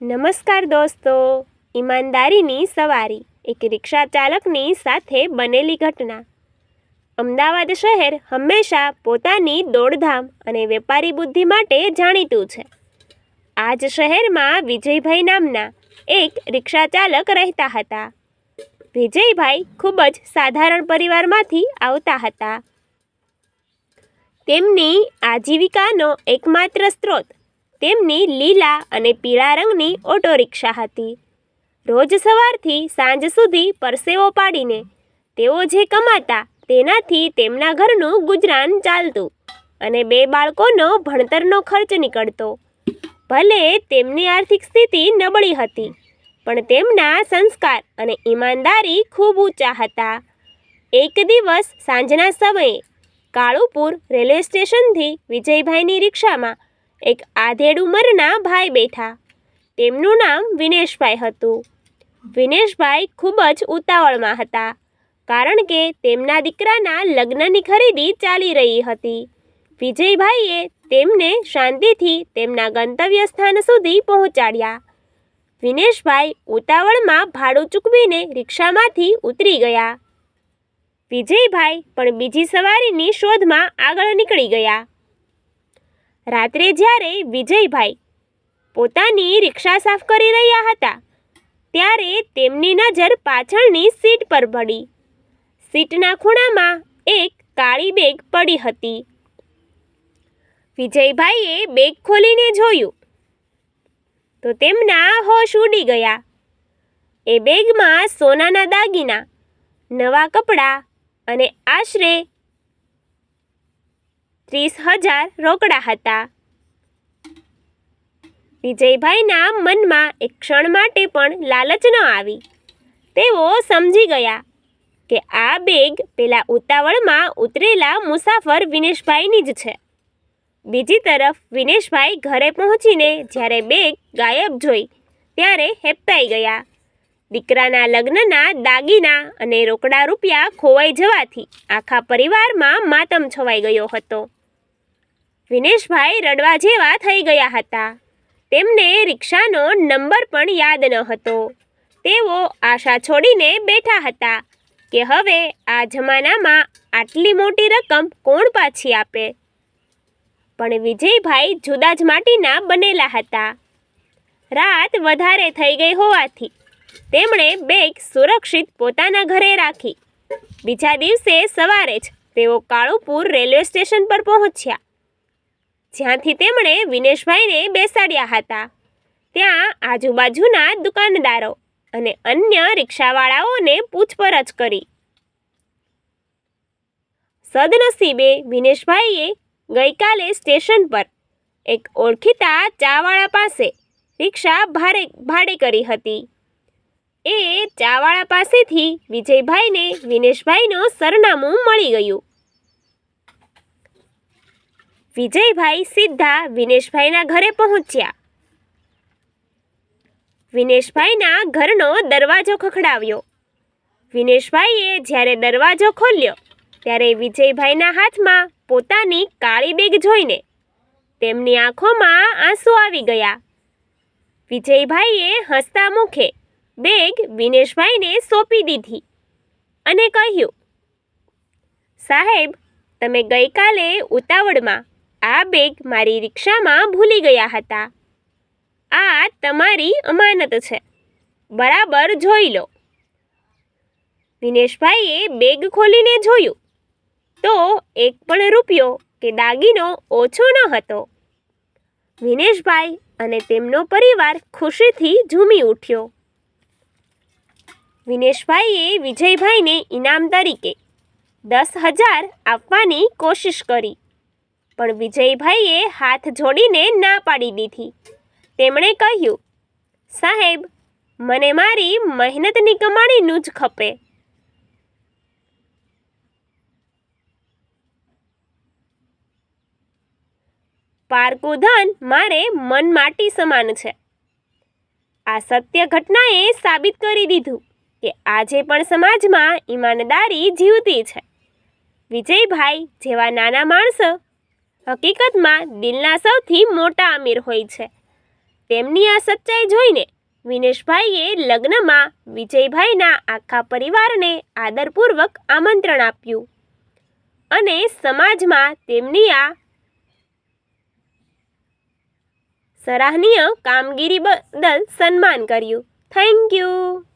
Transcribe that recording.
નમસ્કાર દોસ્તો, ઈમાનદારીની સવારી એક રિક્ષા ચાલકની સાથે બનેલી ઘટના. અમદાવાદ શહેર હંમેશા પોતાની દોડધામ અને વેપારી બુદ્ધિ માટે જાણીતું છે. આ જ શહેરમાં વિજયભાઈ નામના એક રિક્ષા ચાલક રહેતા હતા. વિજયભાઈ ખૂબ જ સાધારણ પરિવારમાંથી આવતા હતા. તેમની આજીવિકાનો એકમાત્ર સ્ત્રોત તેમની લીલા અને પીળા રંગની ઓટો રિક્ષા હતી. રોજ સવારથી સાંજ સુધી પરસેવો પાડીને તેઓ જે કમાતા તેનાથી તેમના ઘરનું ગુજરાન ચાલતું અને 2 બાળકોનો ભણતરનો ખર્ચ નીકળતો. ભલે તેમની આર્થિક સ્થિતિ નબળી હતી, પણ તેમના સંસ્કાર અને ઈમાનદારી ખૂબ ઊંચા હતા. એક દિવસ સાંજના સમયે કાળુપુર રેલવે સ્ટેશનથી વિજયભાઈની રિક્ષામાં એક આધેડ ઉંમરના ભાઈ બેઠા. તેમનું નામ વિનેશભાઈ હતું. વિનેશભાઈ ખૂબ જ ઉતાવળમાં હતા, કારણ કે તેમના દીકરાના લગ્નની ખરીદી ચાલી રહી હતી. વિજયભાઈએ તેમને શાંતિથી તેમના ગંતવ્ય સ્થાન સુધી પહોંચાડ્યા. વિનેશભાઈ ઉતાવળમાં ભાડું ચૂકવીને રિક્ષામાંથી ઉતરી ગયા. વિજયભાઈ પણ બીજી સવારીની શોધમાં આગળ નીકળી ગયા. રાત્રે જ્યારે વિજયભાઈ પોતાની રિક્ષા સાફ કરી રહ્યા હતા, ત્યારે તેમની નજર પાછળની સીટ પર પડી. સીટના ખૂણામાં એક કાળી બેગ પડી હતી. વિજયભાઈએ બેગ ખોલીને જોયું તો તેમના હોશ ઉડી ગયા. એ બેગમાં સોનાના દાગીના, નવા કપડાં અને આશરે 30,000 રોકડા હતા. વિજયભાઈના મનમાં એક ક્ષણ માટે પણ લાલચ ન આવી. તેઓ સમજી ગયા કે આ બેગ પેલા ઉતાવળમાં ઉતરેલા મુસાફર વિનેશભાઈની જ છે. બીજી તરફ વિનેશભાઈ ઘરે પહોંચીને જ્યારે બેગ ગાયબ જોઈ ત્યારે હેબતાઈ ગયા. દીકરાના લગ્નના દાગીના અને રોકડા રૂપિયા ખોવાઈ જવાથી આખા પરિવારમાં માતમ છવાઈ ગયો હતો. વિનેશભાઈ રડવા જેવા થઈ ગયા હતા. તેમને રિક્ષાનો નંબર પણ યાદ ન હતો. તેઓ આશા છોડીને બેઠા હતા કે હવે આ જમાનામાં આટલી મોટી રકમ કોણ પાછી આપે. પણ વિજયભાઈ જુદા જ માટીના બનેલા હતા. રાત વધારે થઈ ગઈ હોવાથી તેમણે બેગ સુરક્ષિત પોતાના ઘરે રાખી. બીજા દિવસે સવારે જ તેઓ કાળુપુર રેલવે સ્ટેશન પર પહોંચ્યા, જ્યાંથી તેમણે વિનેશભાઈને બેસાડ્યા હતા. ત્યાં આજુબાજુના દુકાનદારો અને અન્ય રિક્ષાવાળાઓને પૂછપરછ કરી. સદનસીબે વિનેશભાઈએ ગઈકાલે સ્ટેશન પર એક ઓળખીતા ચાવાળા પાસે રિક્ષા ભાડે કરી હતી. એ ચાવાળા પાસેથી વિજયભાઈને વિનેશભાઈનું સરનામું મળી ગયું. વિજયભાઈ સીધા વિનેશભાઈના ઘરે પહોંચ્યા. વિનેશભાઈના ઘરનો દરવાજો ખખડાવ્યો. વિનેશભાઈએ જ્યારે દરવાજો ખોલ્યો ત્યારે વિજયભાઈના હાથમાં પોતાની કાળી બેગ જોઈને તેમની આંખોમાં આંસુ આવી ગયા. વિજયભાઈએ હસતા મુખે બેગ વિનેશભાઈને સોંપી દીધી અને કહ્યું, સાહેબ, તમે ગઈકાલે ઉતાવળમાં આ બેગ મારી રિક્ષામાં ભૂલી ગયા હતા. આ તમારી અમાનત છે, બરાબર જોઈ લો. વિનેશભાઈએ બેગ ખોલીને જોયું તો એક પણ રૂપિયો કે દાગીનો ઓછો ન હતો. વિનેશભાઈ અને તેમનો પરિવાર ખુશીથી ઝૂમી ઉઠ્યો. વિનેશભાઈએ વિજયભાઈને ઇનામ તરીકે 10,000 આપવાની કોશિશ કરી, પણ વિજયભાઈએ હાથ જોડીને ના પાડી દીધી. તેમણે કહ્યું, સાહેબ, મને મારી મહેનતની કમાણીનું જ ખપે. પારકું ધન મારે મન માટી સમાન છે. આ સત્ય ઘટનાએ સાબિત કરી દીધું કે આજે પણ સમાજમાં ઈમાનદારી જીવતી છે. વિજયભાઈ જેવા નાના માણસો હકીકતમાં દિલના સૌથી મોટા અમીર હોય છે. તેમની આ સચ્ચાઈ જોઈને વિનેશભાઈએ લગ્નમાં વિજયભાઈના આખા પરિવારને આદરપૂર્વક આમંત્રણ આપ્યું અને સમાજમાં તેમની આ સરાહનીય કામગીરી બદલ સન્માન કર્યું. Thank you.